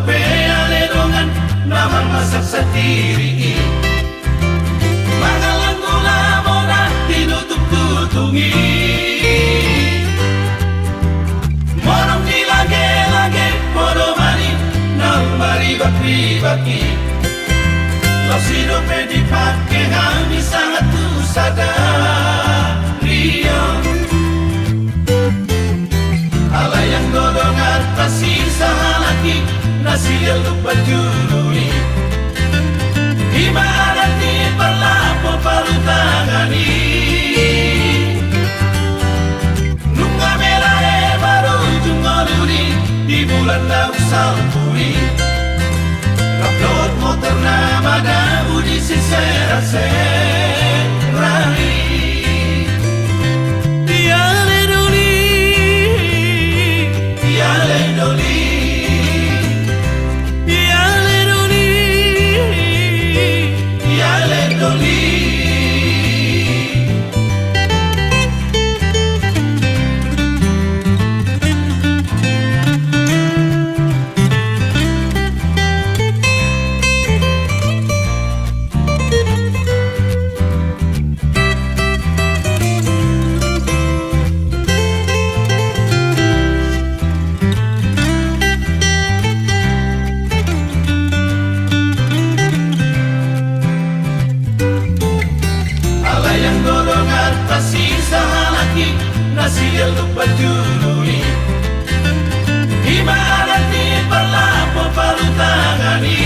pe aledongan namang masak sa tiri magalang gula mo na tinutup-tutungi morong dilage-lage moro mani nang maribak-ribaki Lasido pe dipake kami sangat tu sadarian Alayang dodongan pasisa halaki Nasil lupa jurui Ibarat di berlapo palutangani Nunga melae baru jungoluri Di bulan daun salpuri Upload motor nama dabu di sisera-serai Tiale doli Tiale doli Tiale doli Tiale doli Nasil lupa jurui Ibarat di berlapo palutangani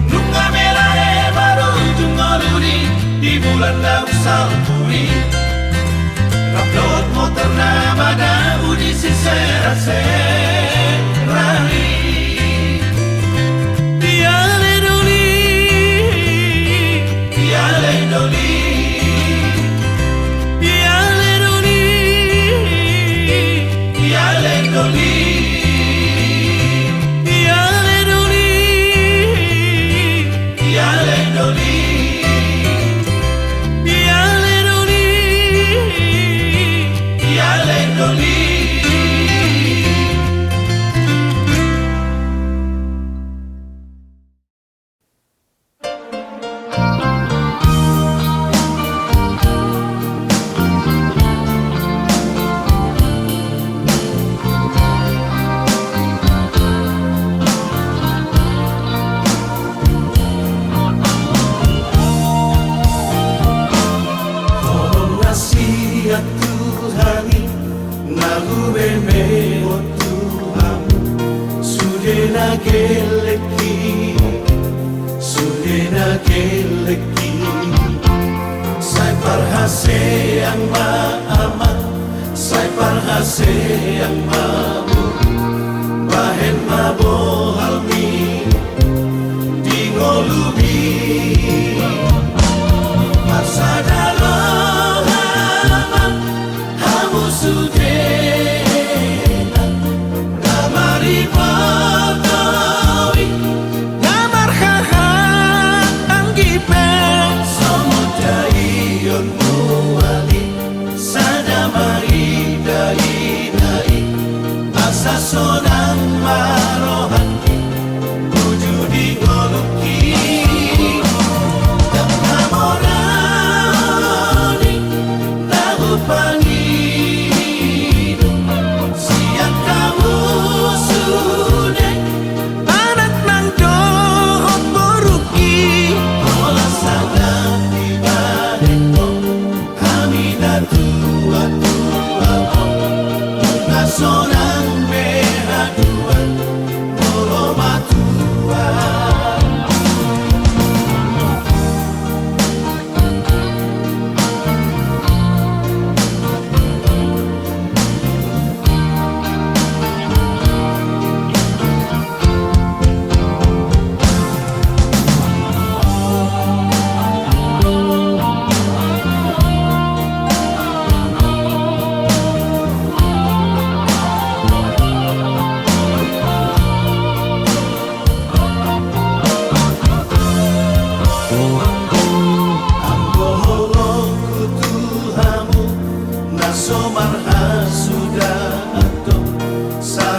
Nunga melae baru jungoluri Di bulan daun salpuri Upload motor nama dabu di sisera-serai Tiale doli Tiale doli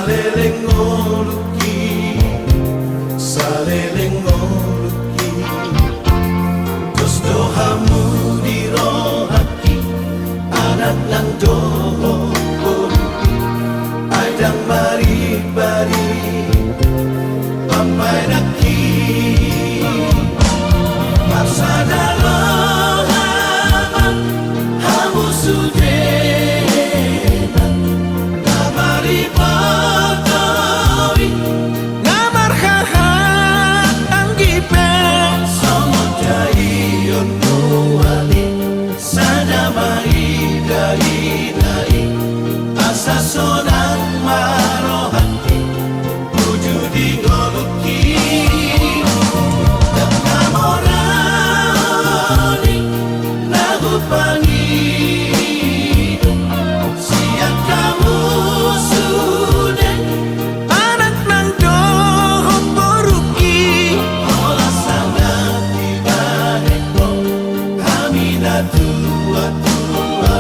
salelengoluki Gusto hamu di rohaki anak nang doho Adang bari-bari Pampai naki Masa dalam Hamu sudena Ngamari patawi Ngamar hahat anggipe Somodai yonuali Sadamai dai Asa sonang marohati Wujudi ngoluki Namorani Nagupangi Siang kamu sudah anak nang doho poruki Olah sangat ibadeko Kami dah tua-tua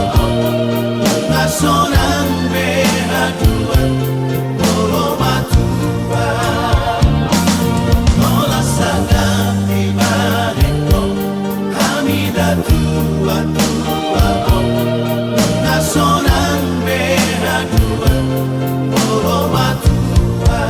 Sonang behadua Polo matua Olah sangat ibadeko Kami dah tua-tua Sonang behadua Polo matua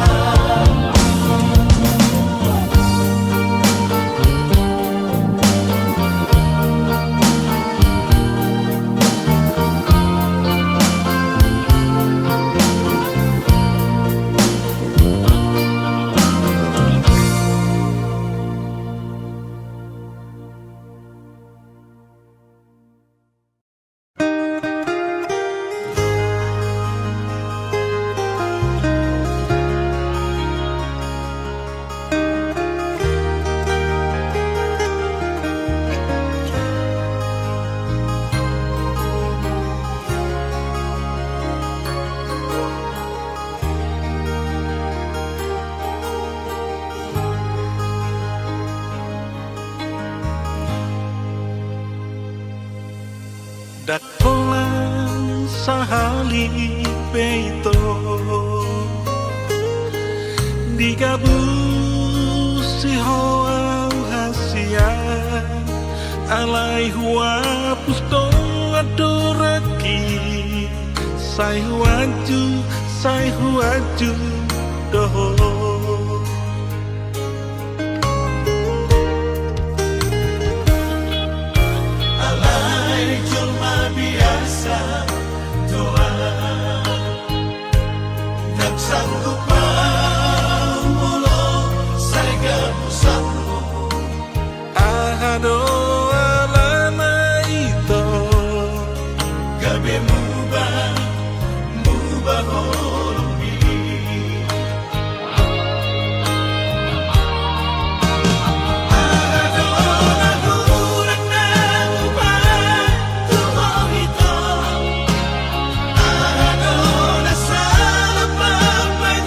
Dakolan sahali peito Digabus si hoa hasia Alai hua pusto adoraki Sai huaju doho Alai cuma biasa doa Tak sanggup mulo Saya musangmu Ahado alana ito Gabe mubah holomi Adona sala pampai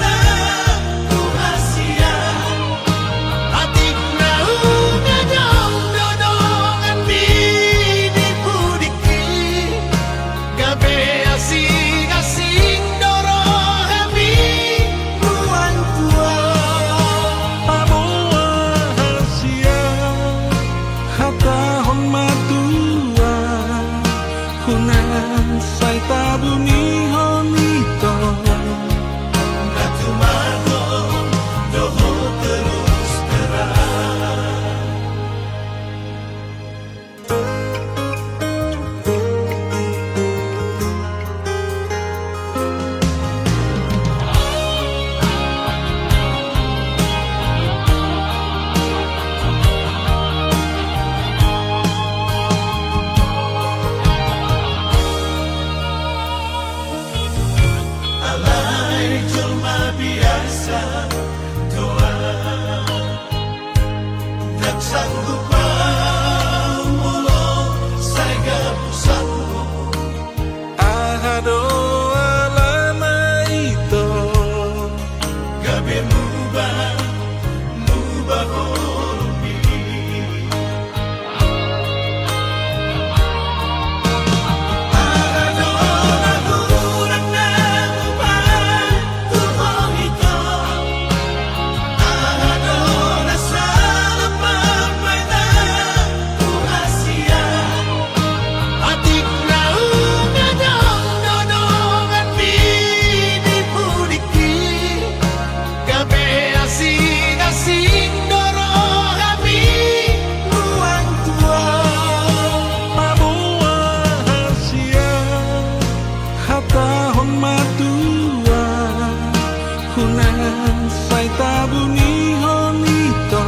Hunan say tabuni honito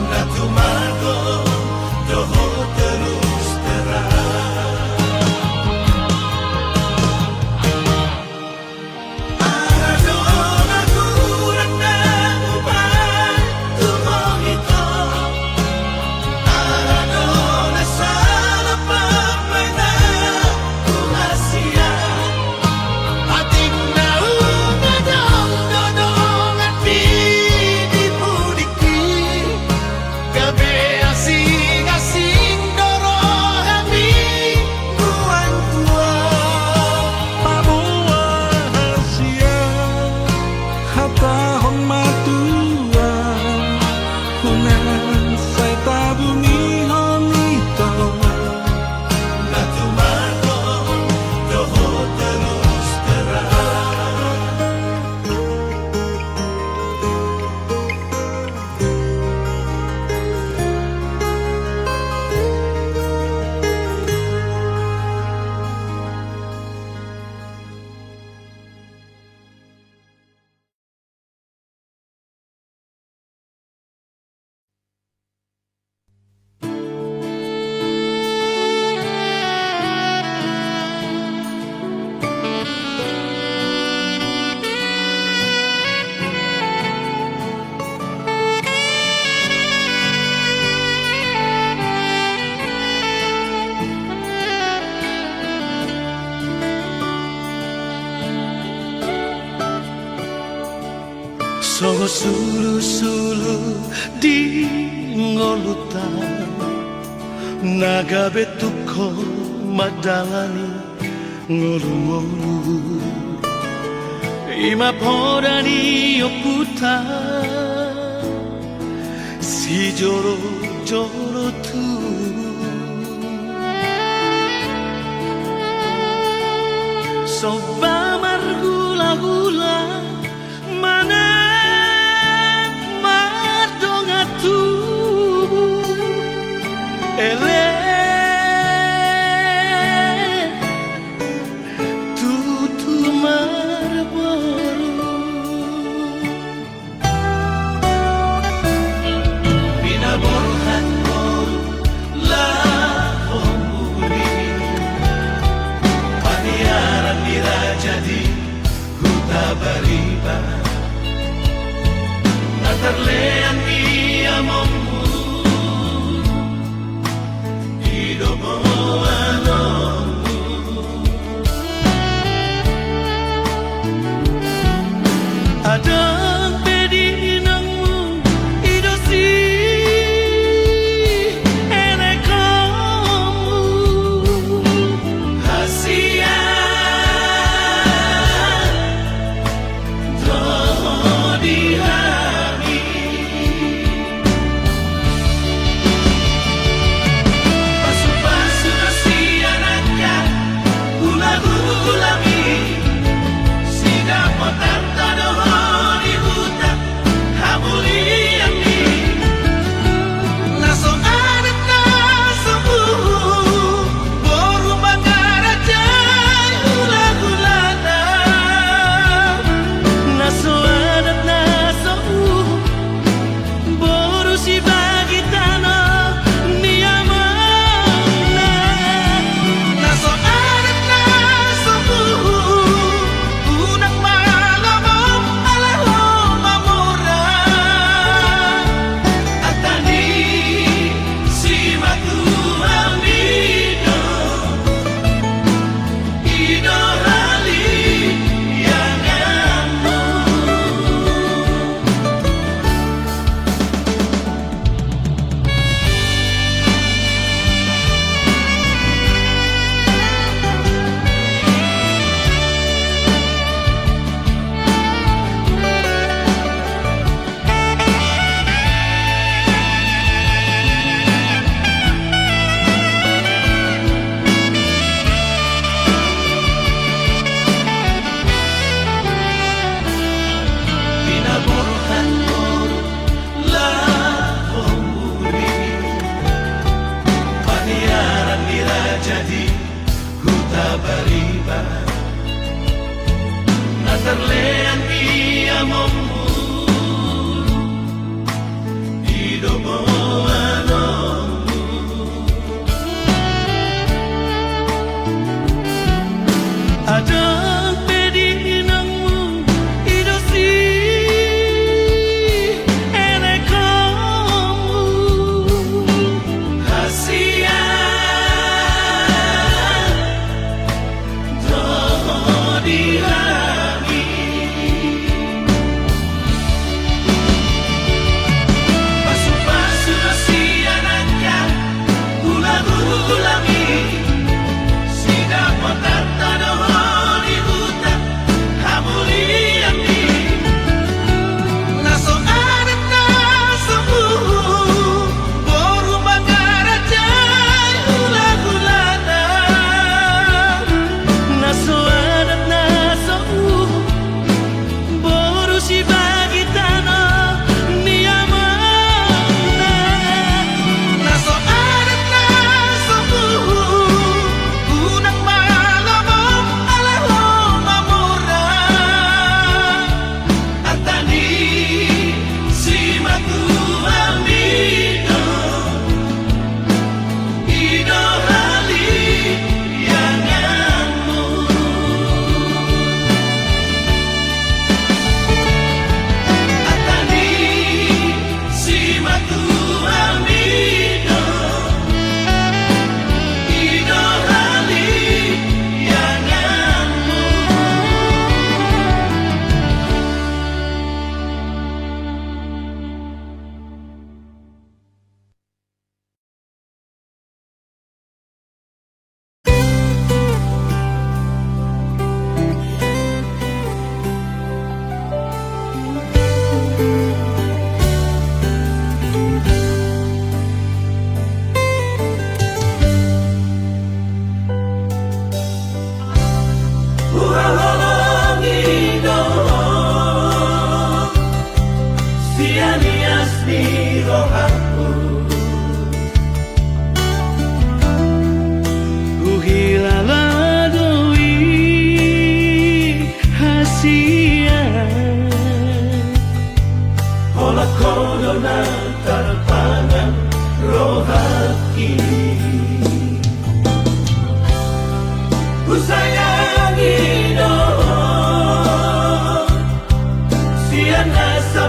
Na tumago doho terus terang. Arado na kurang na ubay tumong ito. Arado na sana pamay na kumasiya. Ating naungadong dodong at pinipudiki. Gabi asing-asing dorohami buwan tua. pabuah siya hatahon matua Hunan say tabuni honito Na tumago doho terus terang. So sulu-sulu di ngolutan Naga betuko madalani ngolu-ngolu Ima podani oputa Si joro-joro tu Soba margula-gula Mana mardongatu Ele tutu marboru Binaborhan ko lahomuli Paniaran dirajadi huta bariba Natarlean iya mommu Idomo anommu Adang bedinangmu idosi enekomu Hasia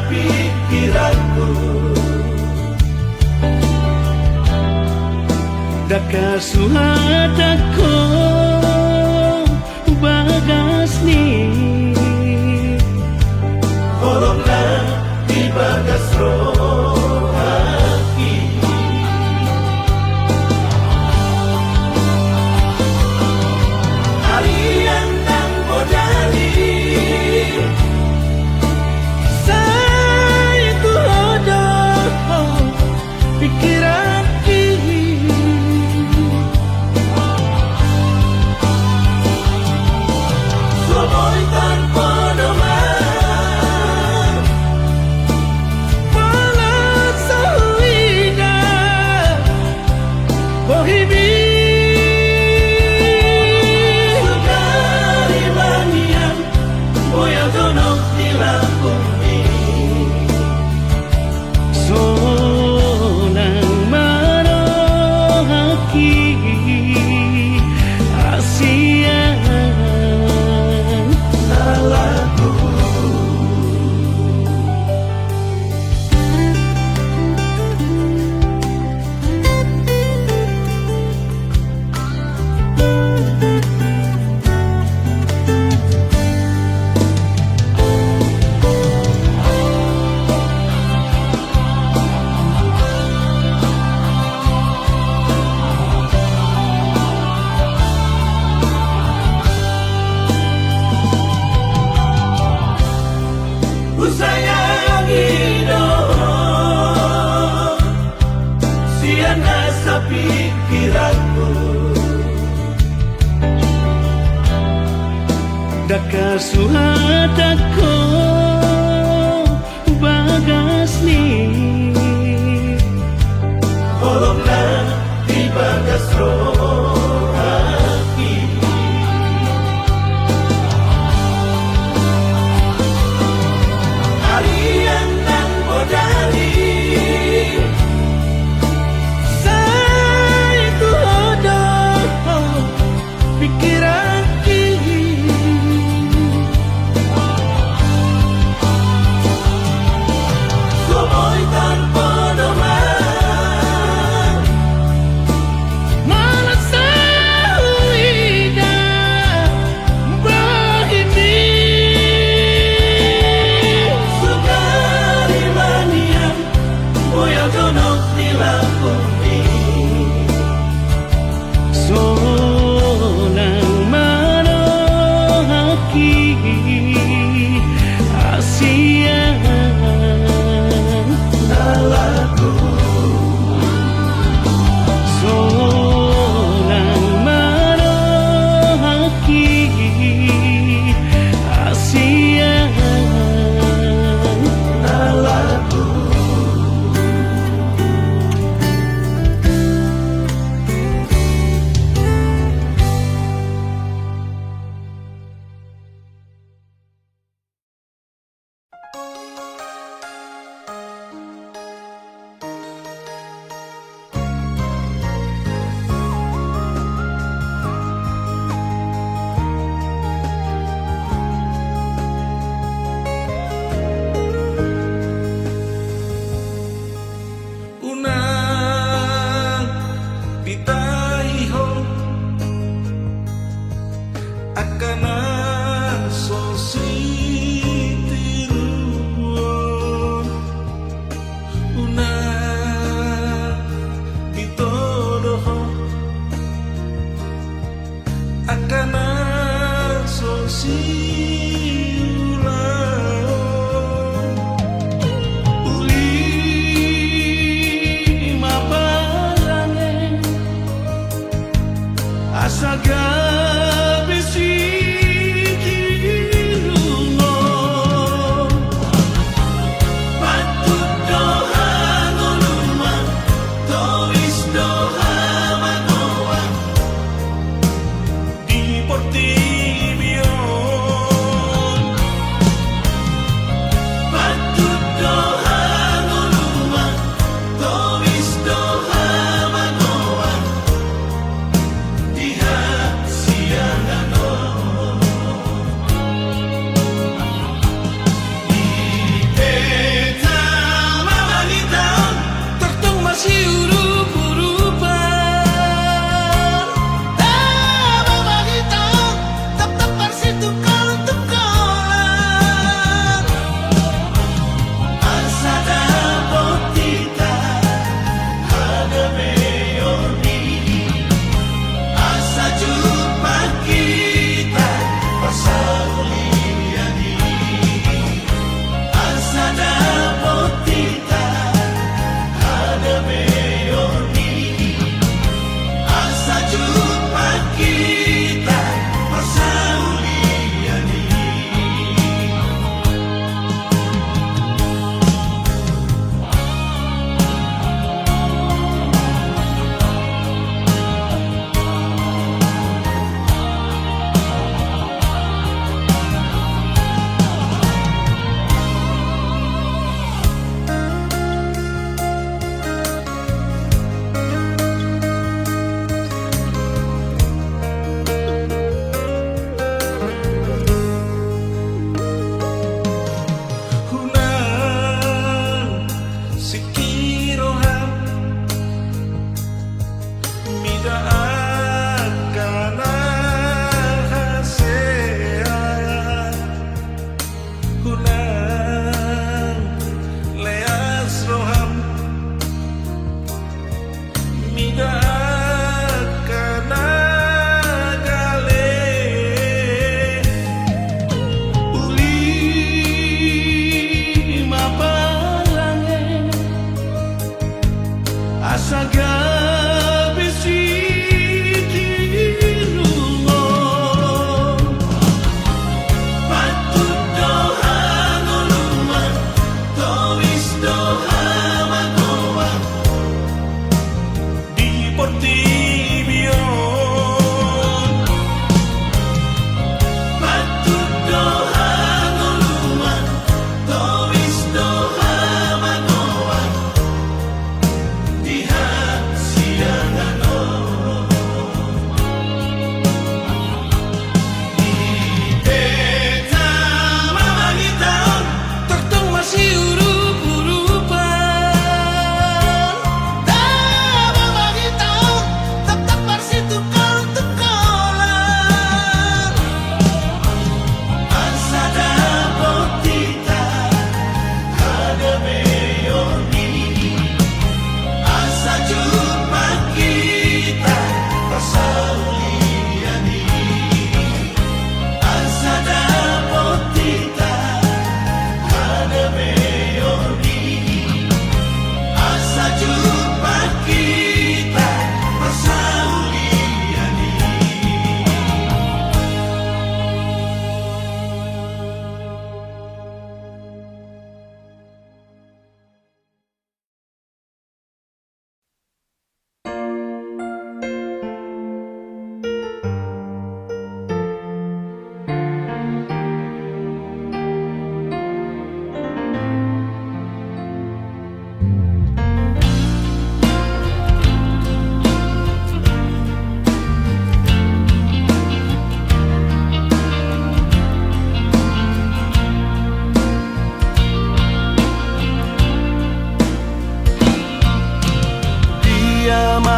pikiranku. Daka suhatako bagas ni Holonglah di bagas roh hati. Harian dan bodali saya tu hodoh pikiran Somoy tanpa nomor Malas sahwida Bohimi Sekali manian Boya donok di lakumi. Sonang marohaki Asian Salahku Ku sayangi dong Siana sa pikiranku. Daka suhatako bagas ni Holonglah di bagas roh hati. Harian dan bodali Saya tu hodoh pikiran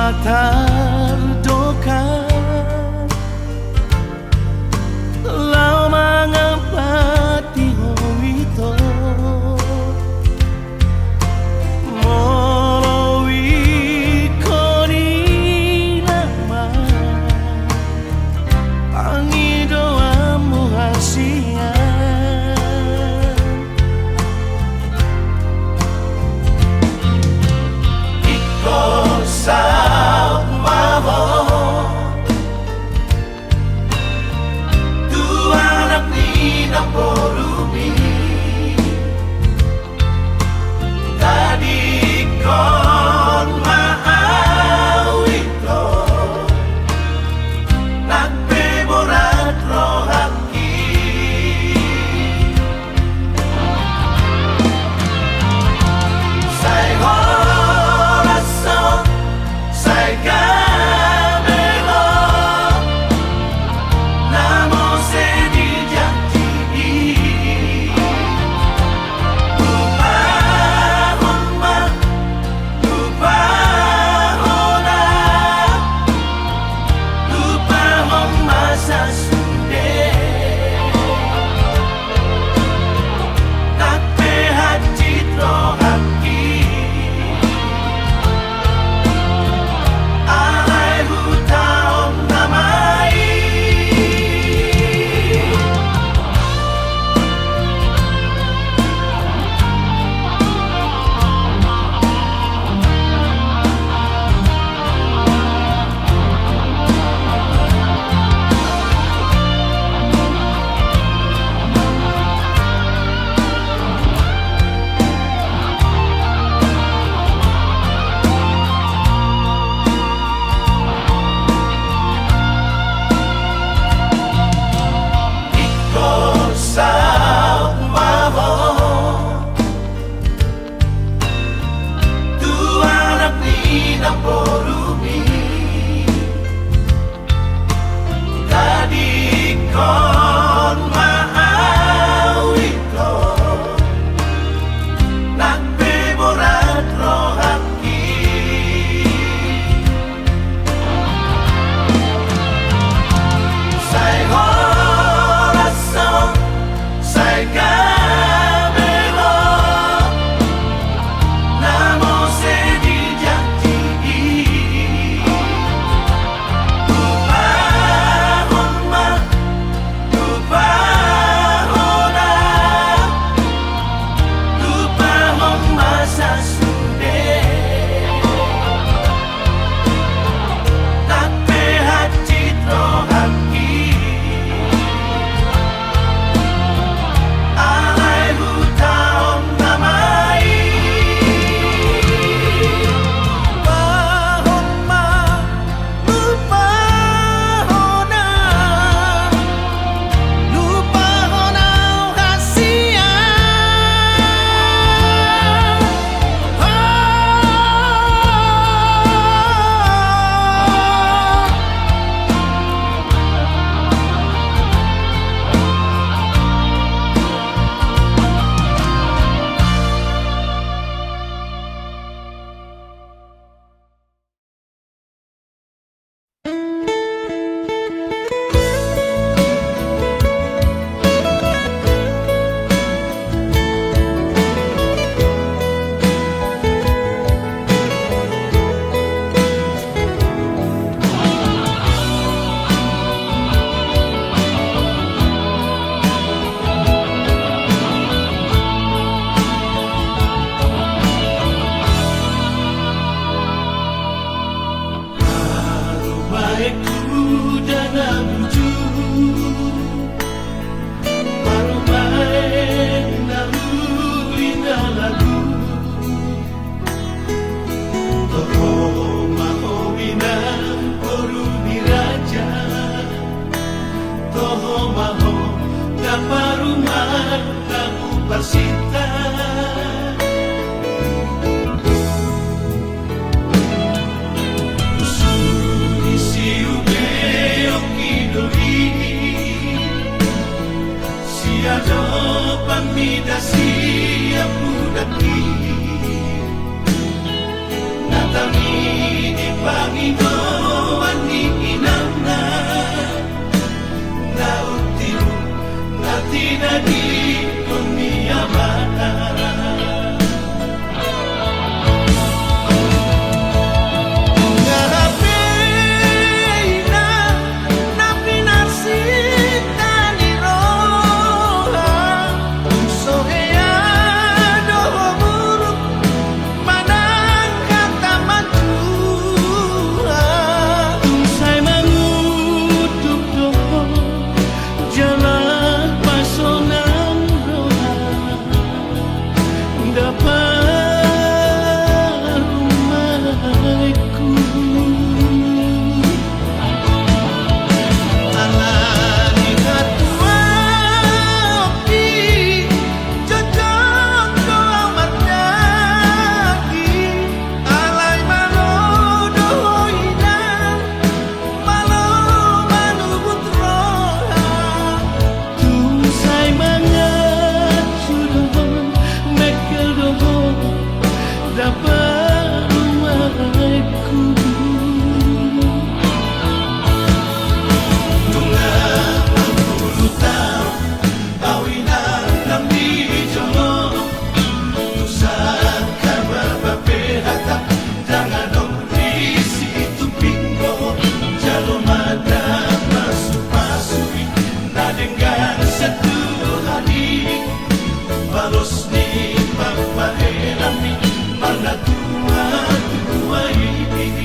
Matar doka lau mangapati homito molowi koni lama pangidoamu hasian ikaw sa porumi tadi kon maawito nagpemorat rohaki say horason say gamelo namo se Natami ni Panginoon ni inangna na ultimo na tinagin ko niya mana. Balos ni pagpahelami mga tuwa-tuwa ibig.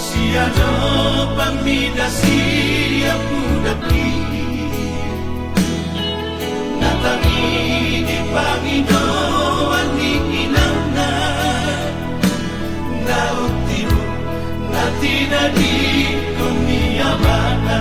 Siano pamida siya pudapi natangi ni Panginoon ni inangna na ultimo na tinagin ko niya mana.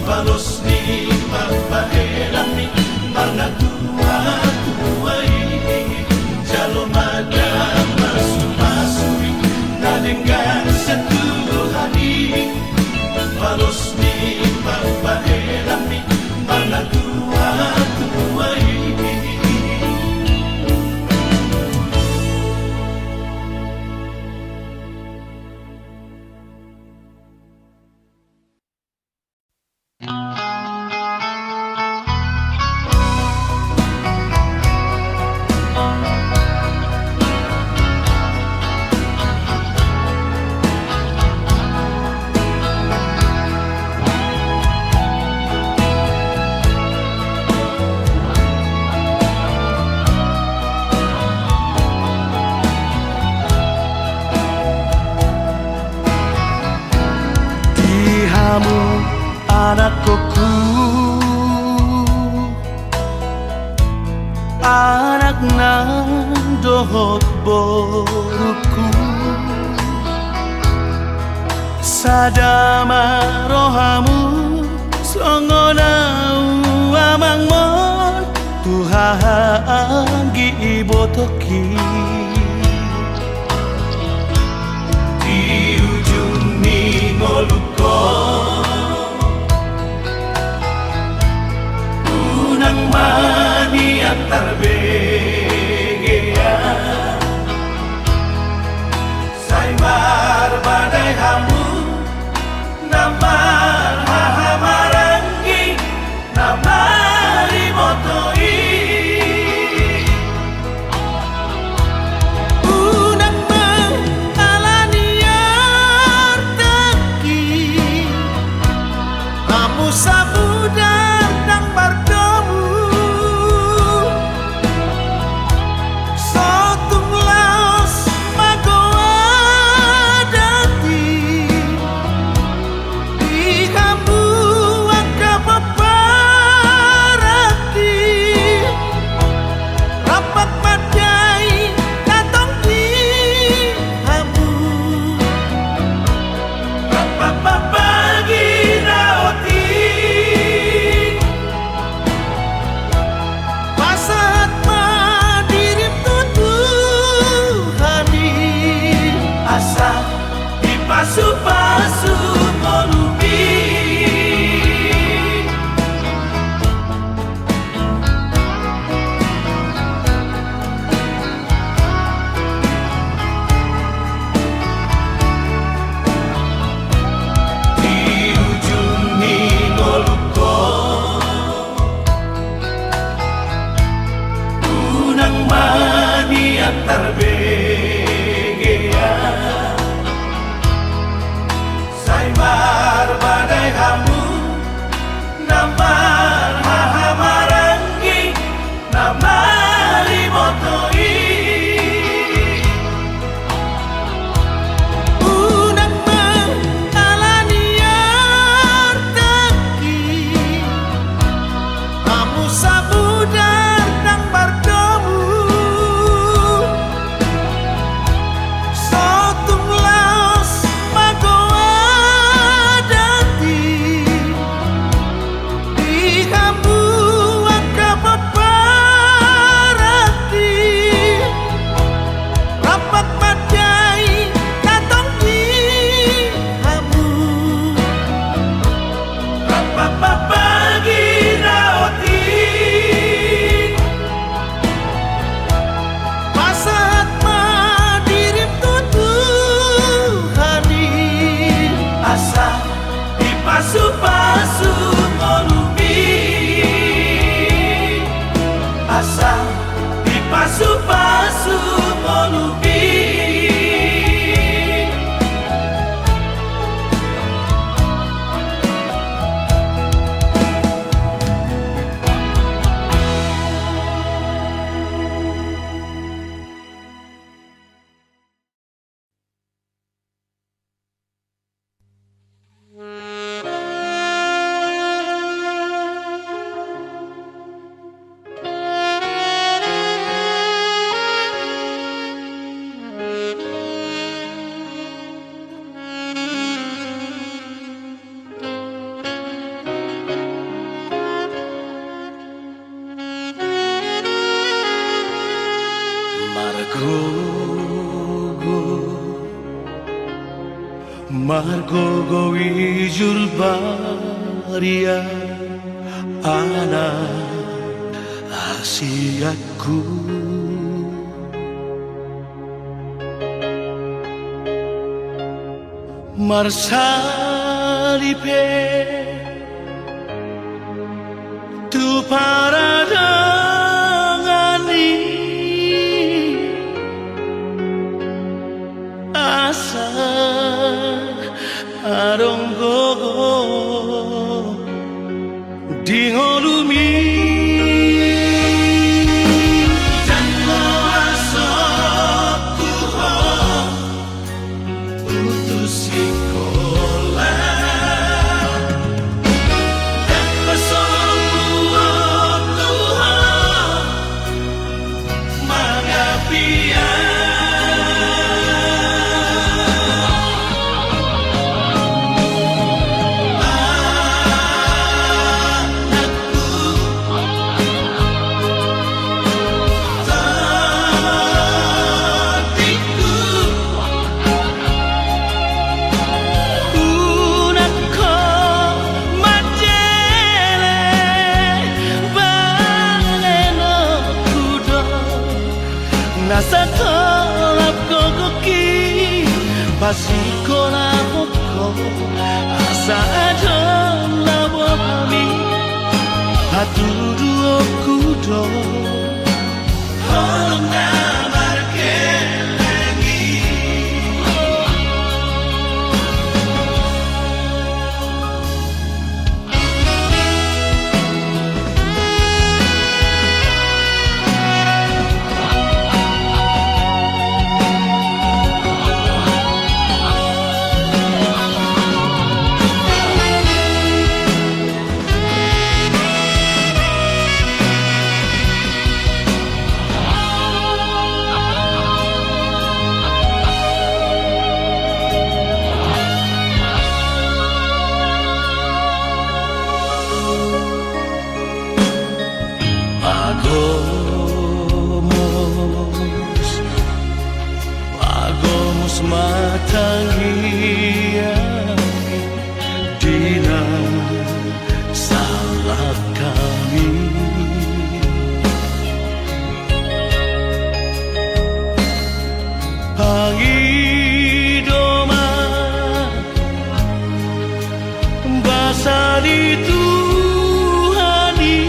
Balos ni pagpahelami mga tuwa-tuwa ibig. Jalo madama sumasuwi nalenggan sa tuhani. Balos ni pagpahelami mga tuwa-tuwa ibig. hamu anakku, anak nang dohot boruku, sadama rohamu songonau amangmon Tuhan gi ibotoki. Di ujung ningoluko unang mani antar begea saimar badai hamu namar hahamarangi namari motoi Unang mengalaniar teki kamu sabudar nang bardomu sotung laos magoa dati di kamu angka paparaki rapat madai datang di kamu pagi raoti pasat madirim tutuhani asa dipasu-pasu molubi di ujung ningoluko unang mani antar begea saimar badai hamu namar hahamarangi namari motoi unang mengalaniar teki kamu sabudar nang bardomu sotung laos magoa dati di kamu angka paparati rapat madai datang di kamu pagi raoti pasat madirim tutuhani asa dipasu-pasu molubi asa dipasu-pasu molubi Margogo wijul baria anak asiatku Marsalipe tu paradangani asa aronggogo dingolumi jango asok tuho utus sikola Pasikola poko asa adon labomi Haturu okudo Holong na markelengi Pagomos matangiya Dina salah kami Pangidoma Basa di Tuhani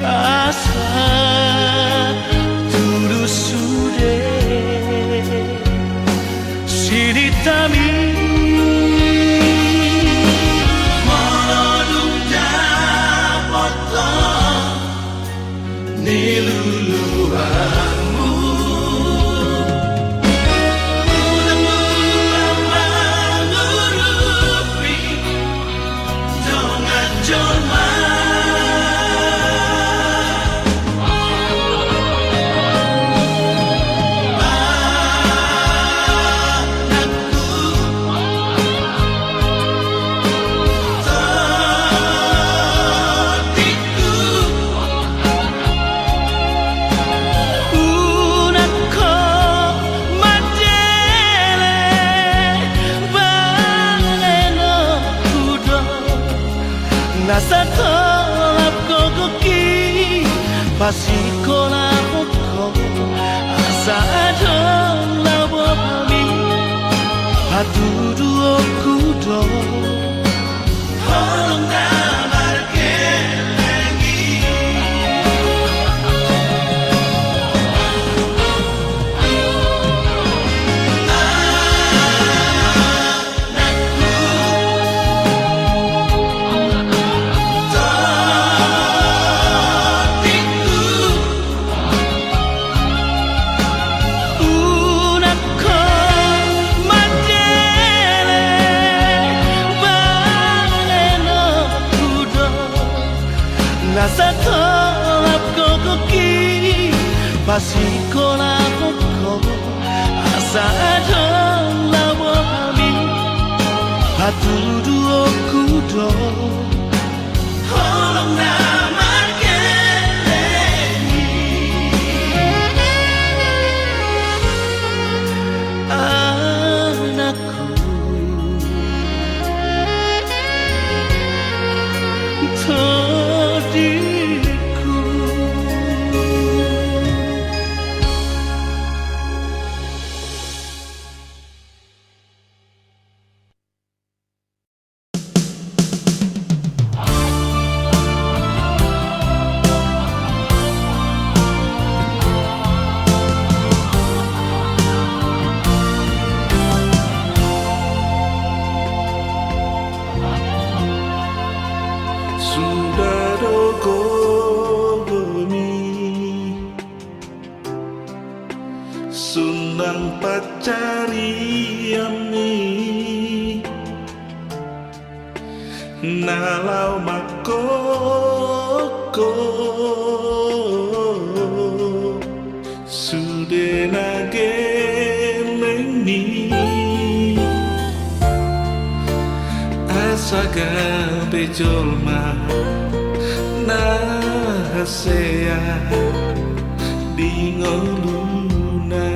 Asa Sude Siritami Molodung dapotong Niluluanmu Mudah-mudah mengurupi Dongan Jolma Nasa tolap kokoki Pasikola poko Asa adon labomi Hatudu okudo Holong na markelengi Nasa tolap kokoki Pasikola poko Asa adon labomi Hatudu okudo Holong na markelengi Anakku Tadiku Sunang pacariami Nalau makoko Sude nageleni Asaga bejolma Nahasea Dingoluna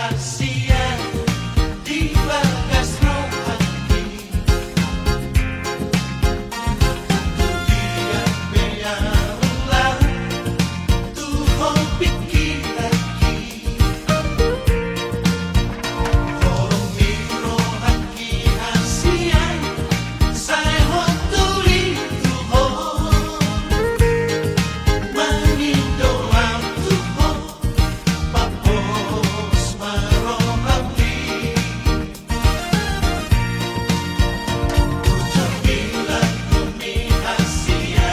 rahasia di bagas rohani. Dia biarlah Tuhan pikir lagi. Tolong rohani rahasia saya hotuli Tuhan. Mengidolam Tuhan Papos marohati. Ucap bilang kumi hasia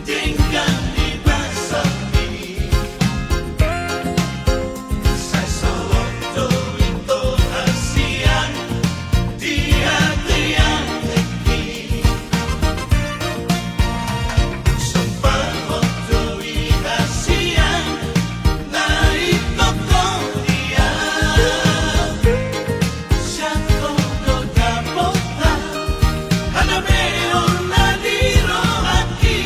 tinggal di basami. Saya soloto itu hasia dia tiang teki. Sumpah hotoi hasia naik toko dia. Syako koda bota haname onna di rohaki.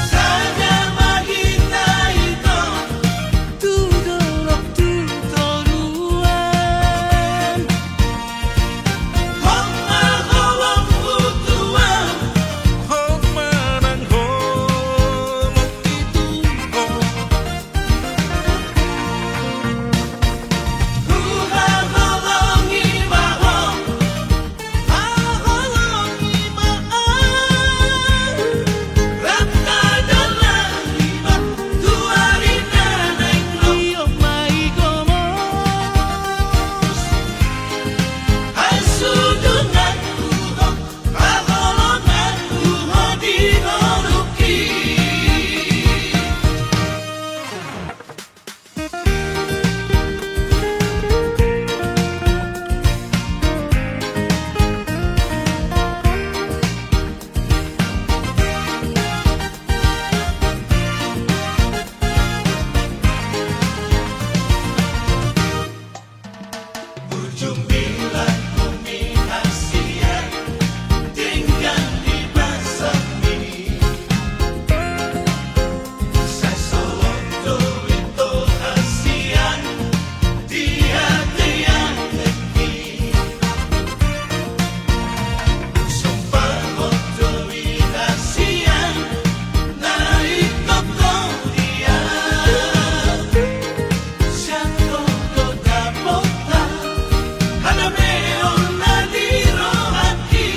Saja magita ito tudorok tutoruan. Homa hawang butuan Homanang honok ituko. Huha holongi mahong Haholongi maan Rata dalang iba Tuari nanay Iyo may gomos Hasudungan uho Haholongan uho di horuki. Ujung bilang kumi hasia tinggal di basami. Saya soloto itu hasia dia tiang teki. Sumpah hotoi hasia naik toko dia. Syako koda bota haname onna di rohaki.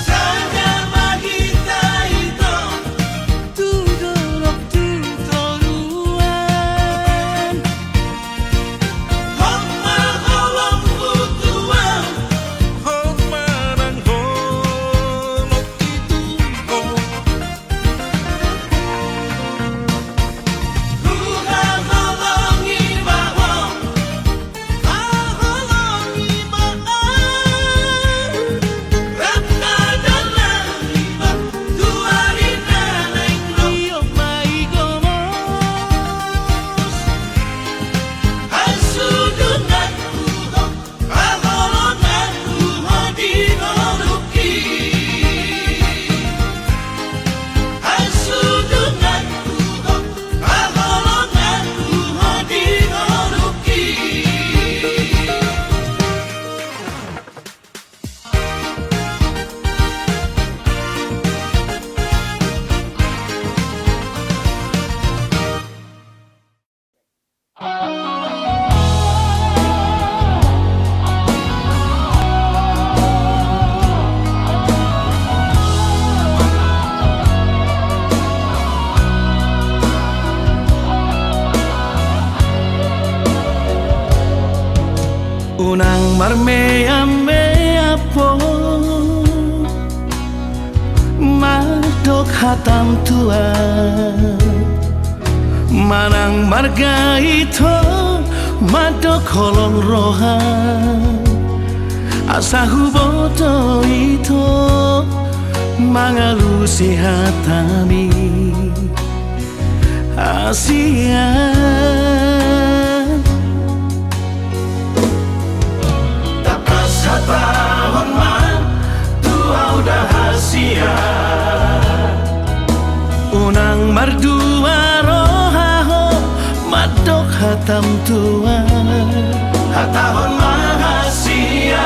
Saja magita ito tudorok tutoruan. Homa hawang butuan Homanang honok ituko. Huha holongi mahong Haholongi maan Rata dalang iba Tuari nanay Iyo may gomos Hasudungan uho Haholongan uho di horuki. Hasudungan uho Haholongan uho di horuki. Unang marmea po Madok hatam tua Manang marga ito Madok kolong roha Asa huboto ito Mangalusi hatami Asian Tahun man tua udah hasia hatam Tuhan Hatahon mahasian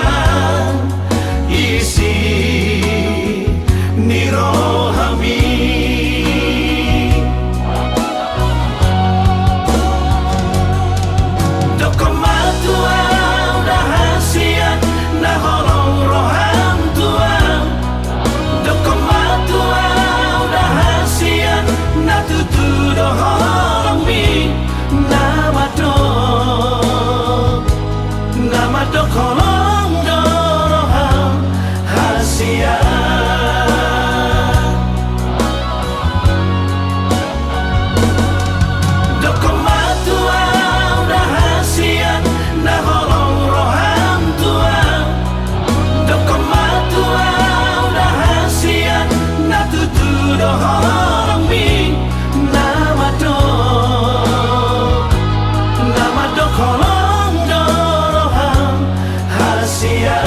isi nirohami Dokomatuan rahasian naholong roham Tuhan Dokomatuan rahasian natutu doholong mi Nama do kolong doroham hasia Do komatuan rahasian naholong roham Tuhan Do komatuan rahasian natutu doholong mi Nama do kolong doroham hasia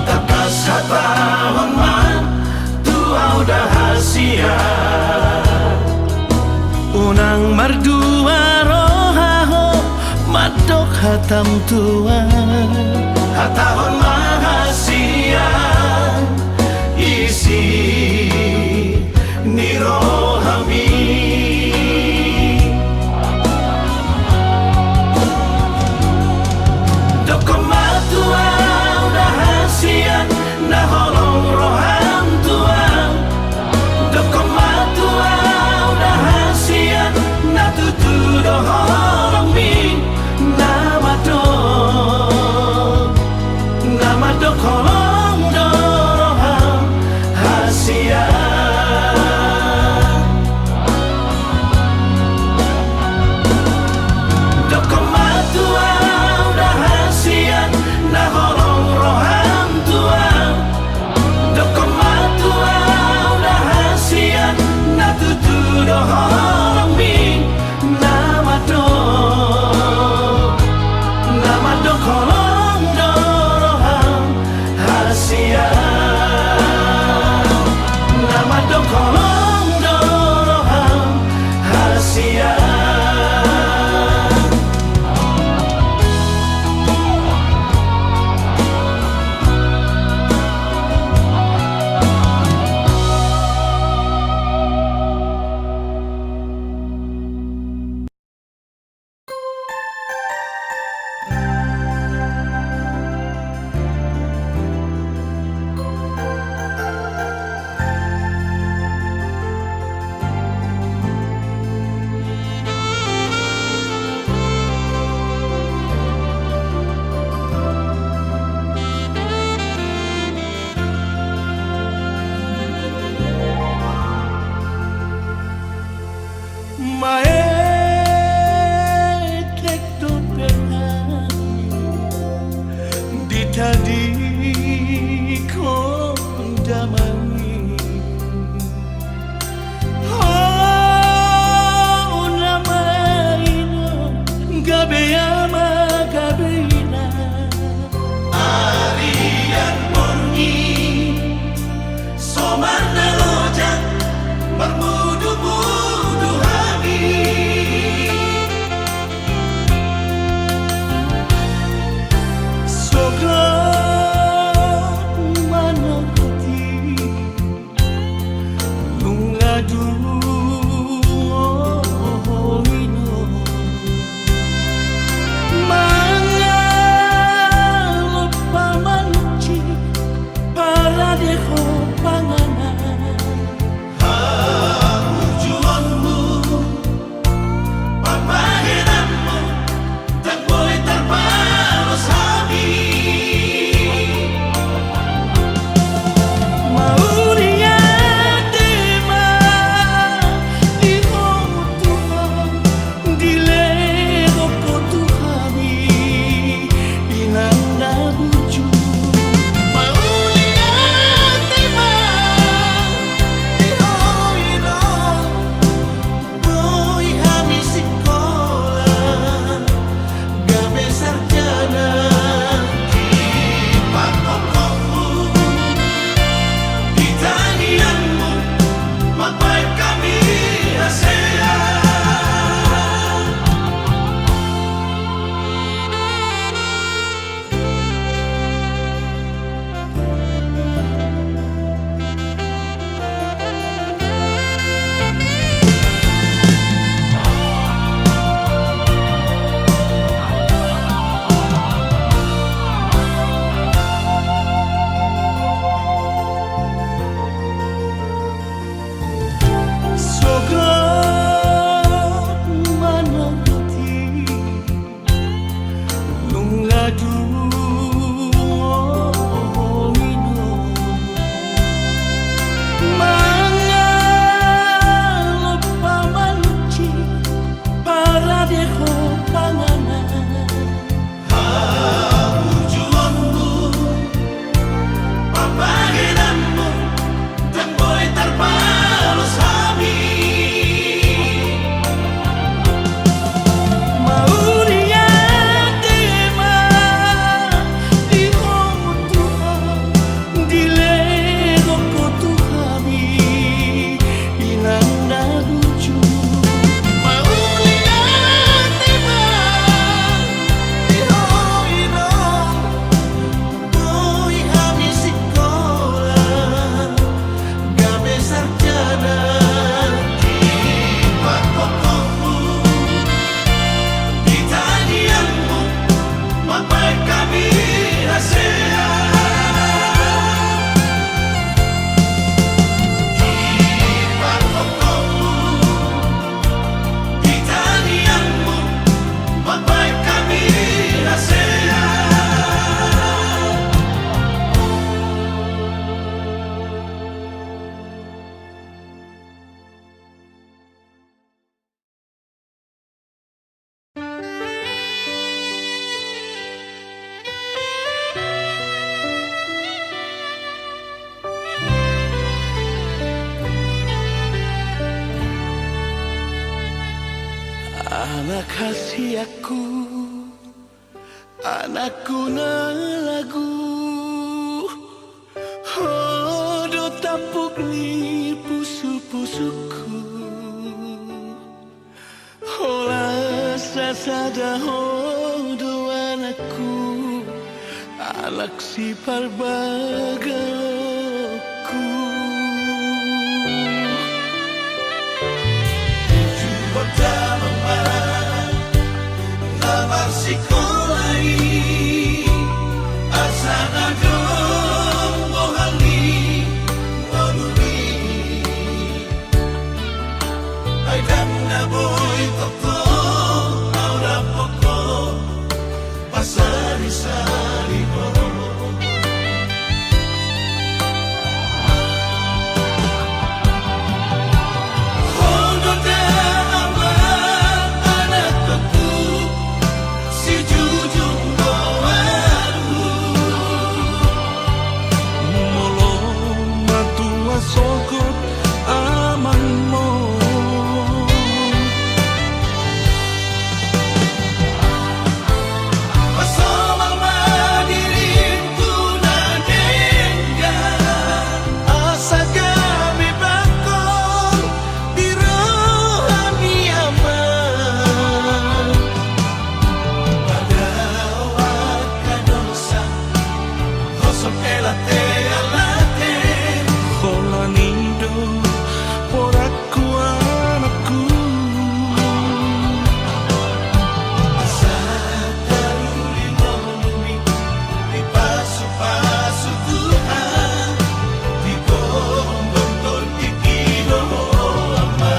Takas hatahon man tuau dah hasia Unang mardua rohaho matok hatam Tuhan Hatahon mahasian isi nirohami Dokomatuan rahasian naholong roham Tuhan Dokomatuan rahasian natutu doholong mi Nama do anak hasiaku, anakku na lagu. Hodo tapuk ni pusu-pusuku, hola sasada hodo anakku, anak si parbagaku. Kota mama nama sikolai asana dong bohali waluri ai dan na boy toko aura poko pasari sari bo. Sokot aman mo Pasomang madirintu na dengga asa kami bakong birohami aman padawat kadosa kosong elate alate Hola nido por aku anakku asa taluli momumi di pasu-pasu Tuhan di bom-bom di kilo aman.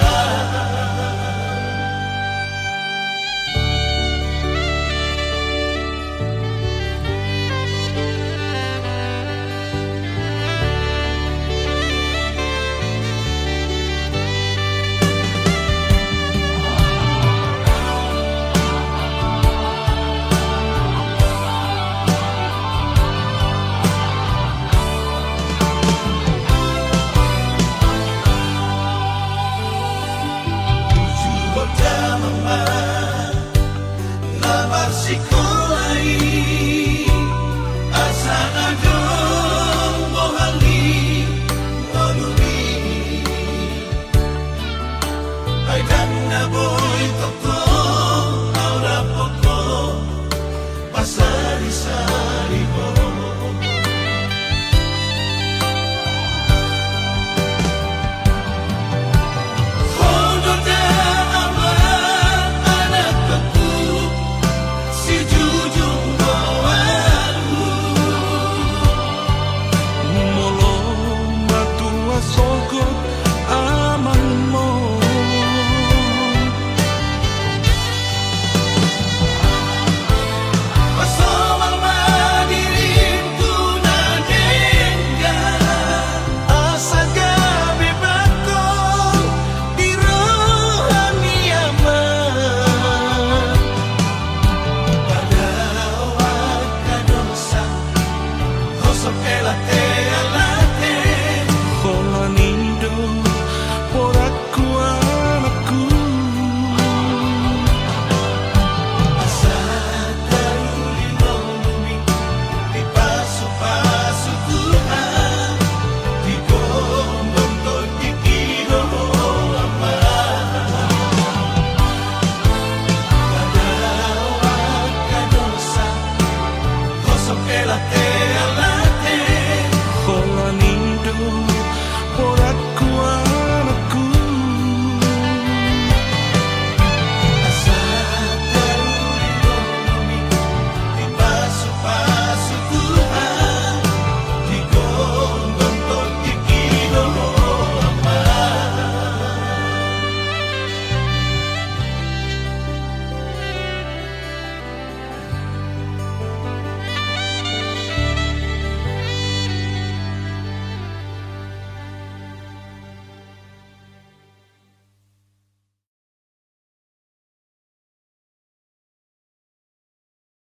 Kota mama nama sikolai asana dong bohali waluri ai dan na boy toko aura poko pasari sari bo. Hodo da aman anakku si jujung doaku Molo matua sokot aman mo pasomang madirintu na dengga asa kami bakong birohami aman padawat kadosa kosong elate ala